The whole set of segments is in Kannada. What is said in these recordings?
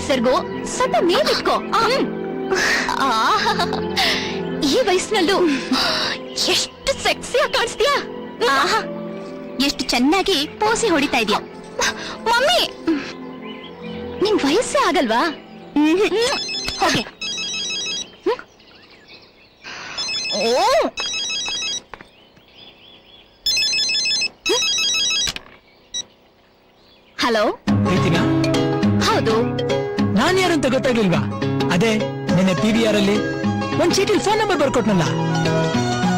ಸೆರ್ಗು ಸ್ವಲ್ಪ ಮೇಲಿಟ್ಕೋ. ಈ ವಯಸ್ಸಿನಲ್ಲೂ ಎಷ್ಟು ಸೆಕ್ಸಿಯಾಗಿ ಕಾಣಿಸ್ತೀಯಾ. ಎಷ್ಟು ಚೆನ್ನಾಗಿ ಪೋಸಿ ಹೊಡಿತಾ ಇದೀಯ. ಮಮ್ಮಿ, ನಿನ್ ವಯಸ್ಸೇ ಆಗಲ್ವಾ? ಹೋಗಿ. ಹಲೋ, ಪ್ರೀತಿನಾ? ಹೌದು. ನಾನ್ ಯಾರಂತ ಗೊತ್ತಾಗ್ಲಿಲ್ವಾ? ಅದೇ ನಿನ್ನೆ PVR ಅಲ್ಲಿ ಒಂದ್ ಚೀಟಿಲ್ ಫೋನ್ ನಂಬರ್ ಬರ್ಕೊಟ್ನಲ್ಲ.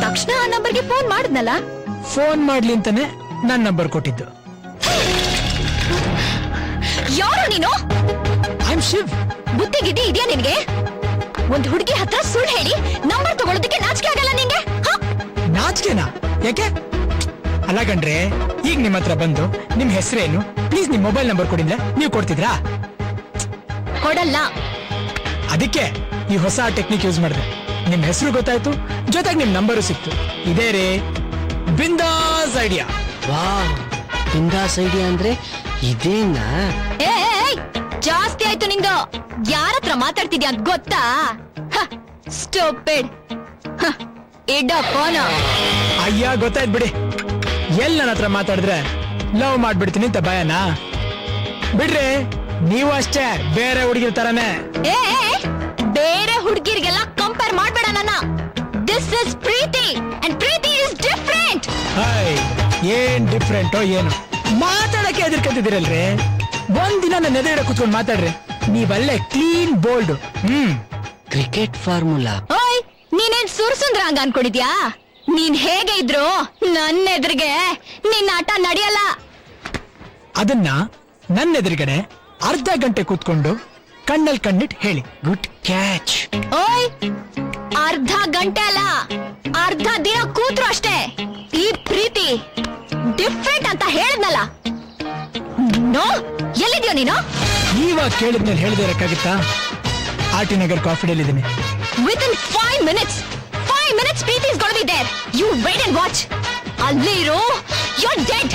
ತಕ್ಷಣ ಆ ನಂಬರ್ಗೆ ಫೋನ್ ಮಾಡಿದ್ನಲ್ಲ. ಫೋನ್ ಮಾಡ್ಲಿ ಅಂತಾನೆ ನನ್ ನಂಬರ್ ಕೊಟ್ಟಿದ್ದು. ಯಾರು ನೀನು? I am Shiv. ಬುದ್ಧಿಗಿದ್ದಿ ಇದೆಯಾ ನಿನ್ಗೆ? ಒಂದ್ ಹುಡುಗಿ ಹತ್ರ ಸುಳ್ಳು ಹೇಳಿ ನಂಬರ್ ತಗೊಳ್ಳೋದಕ್ಕೆ ನಾಚಿಕೆ ಆಗಲ್ಲ ನಿಂಗೆ? ನಾಚಿಕೆನಾ? ಯಾಕೆ? ಅಲ್ಲ ಗಂಡ್ರೆ, ಈಗ ನಿಮ್ ಹತ್ರ ಬಂದು ನಿಮ್ ಹೆಸರೇನು, ಪ್ಲೀಸ್ ನಿಮ್ ಮೊಬೈಲ್ ನಂಬರ್ ಕೊಡಿದ್ರೆ ನೀವು ಕೊಡ್ತಿದ್ರಾ? ಕೊಡಲ್ಲ. ಅದಕ್ಕೆ ಈ ಹೊಸ ಟೆಕ್ನಿಕ್ ಯೂಸ್ ಮಾಡಿದೆ. ನಿಮ್ ಹೆಸರು ಗೊತ್ತಾಯ್ತು, ಜೊತೆಗೆ ನಿಮ್ ನಂಬರು ಸಿಕ್ತು. ಇದೇ ರೇ ಬಿಂದಾಸ್ ಐಡಿಯಾ. ವಾವ್, ಬಿಂದಾಸ್ ಐಡಿಯಾ ಅಂದ್ರೆ ಇದೇನಾ? ಜಾಸ್ತಿ ಆಯ್ತು ನಿಂದು. ಯಾರತ್ರ ಮಾತಾಡ್ತಿದ್ಯಾ ಅಂತ ಗೊತ್ತಾ? ಸ್ಟೂಪಿಡ್. ಇಡ ಫೋನ್. ಅಯ್ಯ, ಗೊತ್ತಾಯ್ತು ಬಿಡಿ. ಎಲ್ ನನ್ನ ಹತ್ರ ಮಾತಾಡಿದ್ರೆ ಲವ್ ಮಾಡ್ಬಿಡ್ತೀನಿ ಅಂತ ಭಯನಾ? ಬಿಡ್ರಿ, ನೀವು ಅಷ್ಟೇ ಬೇರೆ ಹುಡುಗಿರ್ ತರನೇ. ಬೇರೆ ಹುಡುಗಿರಿಗೆಲ್ಲ ಕಂಪೇರ್ ಮಾಡ್ಬೇಡ ನನ್ನ. This is Preethi and Preethi is different. ಏನ್ ಡಿಫ್ರೆಂಟೋ ಏನು? ಮಾತಾಡಕ್ಕೆ ಎದುರ್ಕಂತಿದ್ದೀರಲ್ರಿ. ಒಂದಿನ ನನ್ನ ಎದುರುಗಡೆ ಕುತ್ಕೊಂಡು ಮಾತಾಡ್ರಿ, ನೀವಲ್ಲೇ ಕ್ಲೀನ್ ಬೋಲ್ಡ್. Cricket formula. ಓಯ್, ನೀನೇನ್ ಸುರ್ಸುಂದ್ರ ಹಂಗ ಅನ್ಕೊಂಡಿದ್ಯಾ? ನೀನ್ ಹೇಗೆ ಇದ್ರು ನನ್ನ ಎದುರಿಗೆ ನಿನ್ನ ಆಟ ನಡೆಯಲ್ಲ. ಅದನ್ನ ನನ್ನ ಎದುರುಗಡೆ ಅರ್ಧ ಗಂಟೆ ಕೂತ್ಕೊಂಡು ಕಣ್ಣಲ್ಲಿ ಕಣ್ಣಿಟ್ ಹೇಳಿ. Good catch. ಓಯ್, ಅರ್ಧ ಗಂಟೆ ಅಲ್ಲ, ಅರ್ಧ ದಿನ ಕೂತ್ರು ಅಷ್ಟೇ. ಈ ಪ್ರೀತಿ ಡಿಫ್ರೆಂಟ್ ಅಂತ ಹೇಳಿದ್ನಲ್ಲ. ನೋ, ಎಲ್ಲಿದ್ಯೋ ನೀನು? ಇವಾಗ ಕೇಳಿದ್ಮೇಲೆ ಹೇಳದೇ ಇರಕ್ಕಾಗುತ್ತಾ? RT ನಗರ್ ಕಾಫಿ ಡೇಲ್ ಇದ್ದೀನಿ. Within 5 minutes, Preethi is gonna be there. You wait and watch. ಅಲ್ಲಿ ಇರು, you're dead.